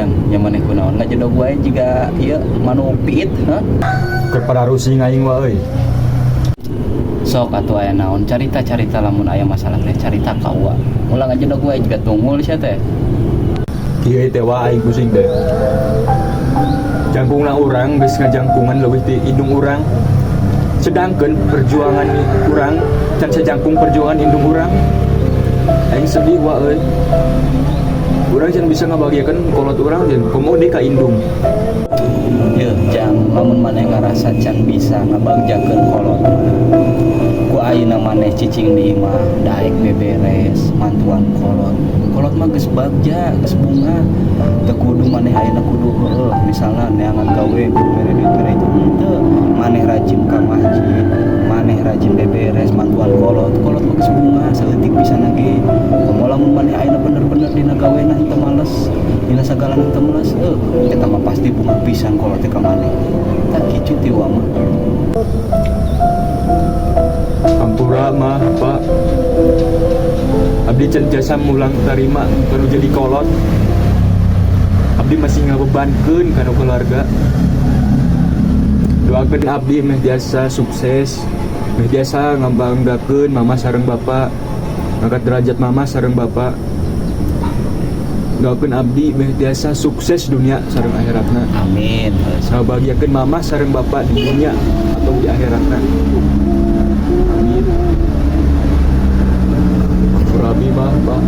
jang nyamaneh kunaon ngajodog wae jiga ieu manu piit heuh. Keur pararusi ngaing wae euy. Sok atuh aya naon carita-carita lamun aya masalah teh carita ka ua. Ulah ngajodog wae jiga tunggul sia teh. Kieu teh wae aing pusing teh. Jangkungna urang geus ngajangkungan leuwih ti indung urang. Sedangkan perjuangan urang can sajangkung perjuangan indung urang. Aing sedih wae euy. Urang can bisa ngabagiakeun kolot urang jeung komo deui ka indung. Yeuh jang lamun maneh ngarasa can bisa ngabagjakeun kolot. Ku ayeuna maneh cicing di imah daek beberes mantuan kolot. Kolot mah geus bagja, geus bunga. Teu kudu maneh ayeuna kudu heueuh misalna neangan gawe bere itu henteu. Maneh rajin ka masjid, maneh rajin beberes mantuan kolot. Kolot mah geus bunga saeutik pisan ge. Komo lamun maneh ayeuna bener-bener dina gawena henteu males, dina sagala henteu males, eta mah pasti bunga pisan kolot teh ka maneh. Tak kicu ti wa mah. Ampura mah Pak. Abdi can jasa mulang tarima baru jadi kolot. Abdi masih ngabebankeun kana keluarga. Doakeun abdi meh biasa sukses, meh biasa ngabanggakeun mama sareng bapa, ngangkat derajat mama sareng bapa. Doakeun abdi meh biasa sukses dunia sareng akhiratna. Amin. Ngabagiakeun mama sareng bapa di dunia atau di akhiratna. Amin. Rabi mah Pak.